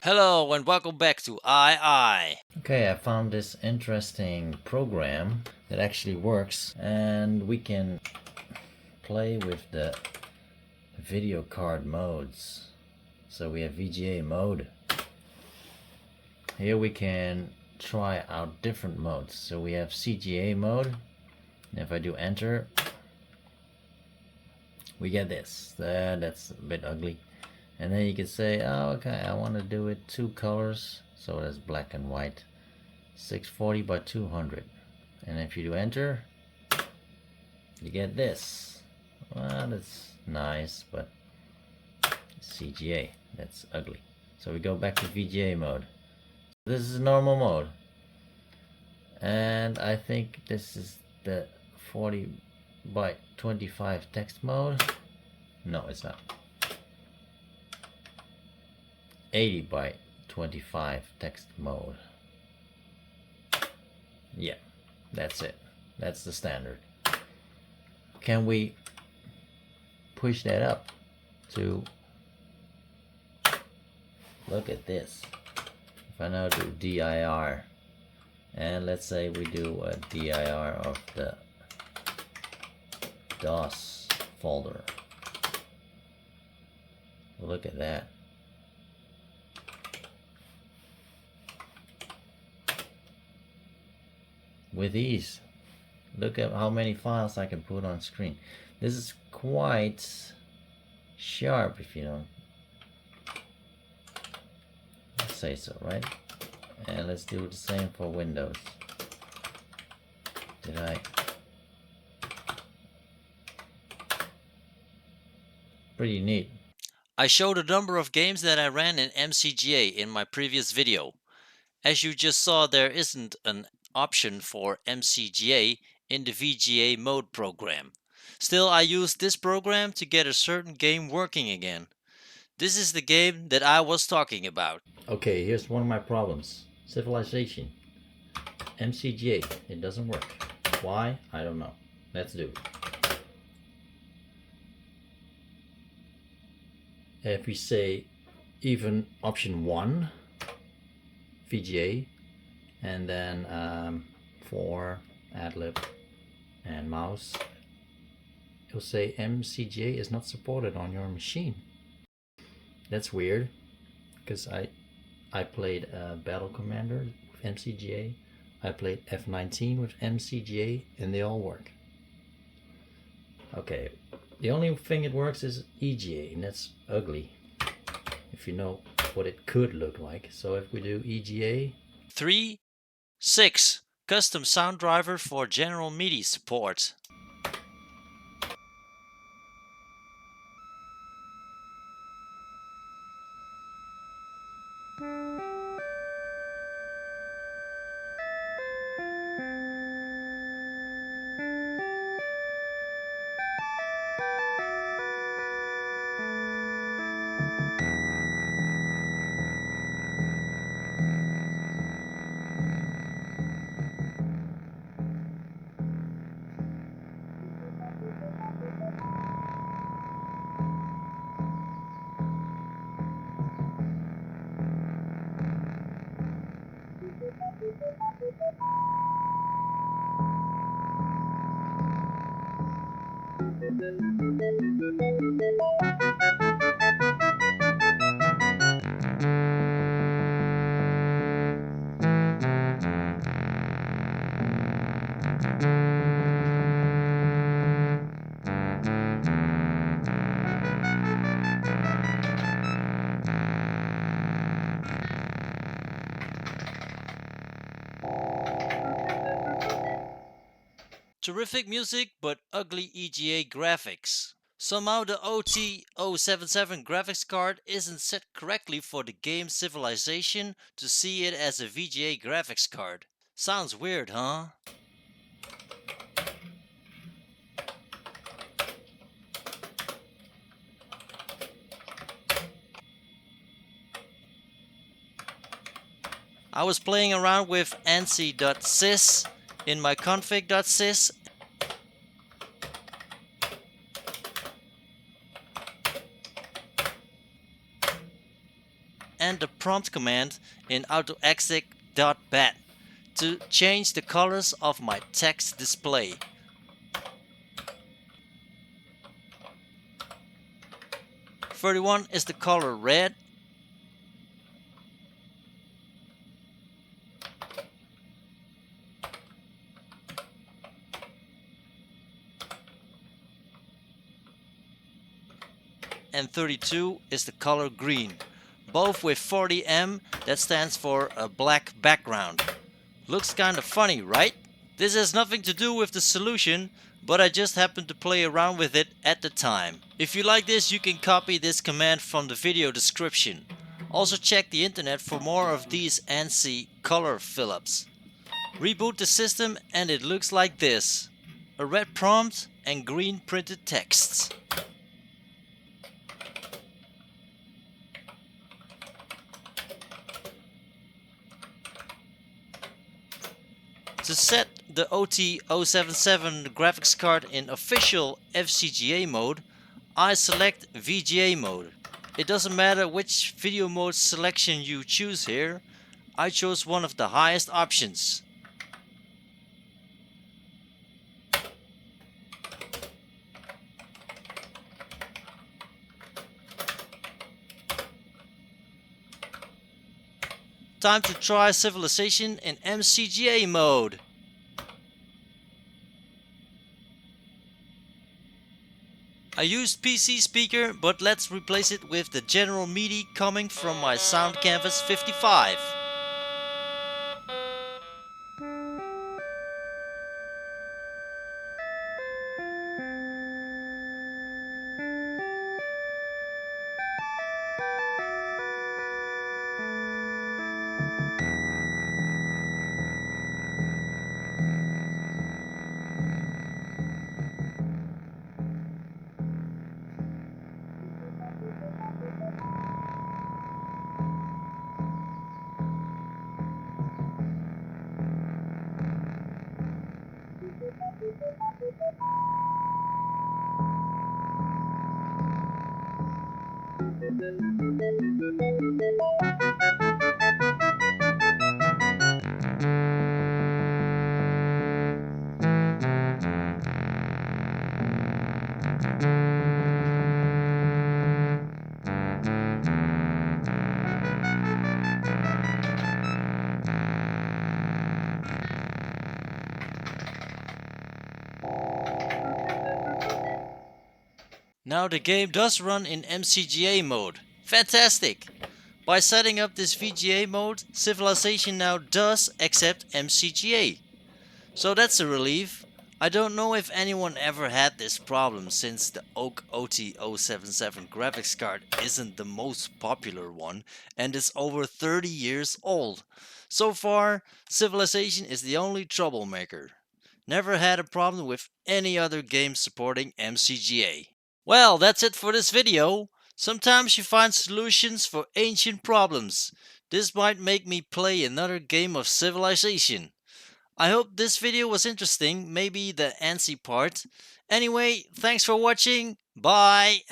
Hello and welcome back to II. Okay, I found this interesting program that actually works, and we can play with the video card modes. So we have VGA mode. Here we can try out different modes. So we have CGA mode. And if I do enter, we get this. That's a bit ugly. And then you can say, oh, okay, I want to do it two colors. So that's black and white. 640 by 200. And if you do enter, you get this. Well, that's nice, but CGA, that's ugly. So we go back to VGA mode. This is normal mode. And I think this is the 40 by 25 text mode. No, it's not. 80 by 25 text mode. Yeah, that's it. That's the standard. Can we push that up to, look at this. If I now do DIR, and let's say we do a DIR of the DOS folder. Look at that. With ease. Look at how many files I can put on screen. This is quite sharp, if you don't say so, right? And let's do the same for Windows. Did I? Pretty neat. I showed a number of games that I ran in MCGA in my previous video. As you just saw, there isn't an option for MCGA in the VGA mode program. Still, I used this program to get a certain game working again. This is the game that I was talking about. Okay, here's one of my problems. Civilization. MCGA, it doesn't work. Why? I don't know. Let's do it. If we say even option 1, VGA, and then for adlib and mouse, it'll say MCGA is not supported on your machine. That's weird, because I played Battle Commander with MCGA, I played F-19 with MCGA, and they all work. Okay, the only thing it works is EGA, and that's ugly, if you know what it could look like. So if we do EGA, 3.6 Custom sound driver for general MIDI support. Terrific music, but ugly EGA graphics. Somehow the OTI-077 graphics card isn't set correctly for the game Civilization to see it as a VGA graphics card. Sounds weird, huh? I was playing around with ANSI.SYS in my config.sys and the prompt command in autoexec.bat to change the colors of my text display. "31 is the color red. And 32 is the color green, both with 40M, that stands for a black background. Looks kinda funny, right? This has nothing to do with the solution, but I just happened to play around with it at the time. If you like this, you can copy this command from the video description. Also check the internet for more of these ANSI color fill-ups. Reboot the system and it looks like this: a red prompt and green printed texts. To set the OTI-077 graphics card in official FCCID mode, I select VGA mode. It doesn't matter which video mode selection you choose here, I chose one of the highest options. Time to try Civilization in MCGA mode. I used PC speaker, but let's replace it with the general MIDI coming from my Sound Canvas 55. Now the game does run in MCGA mode. Fantastic! By setting up this VGA mode, Civilization now does accept MCGA. So that's a relief. I don't know if anyone ever had this problem, since the Oak OTI-077 graphics card isn't the most popular one and is over 30 years old. So far, Civilization is the only troublemaker. Never had a problem with any other game supporting MCGA. Well, that's it for this video. Sometimes you find solutions for ancient problems. This might make me play another game of Civilization. I hope this video was interesting, maybe the ANSI part. Anyway, thanks for watching. Bye!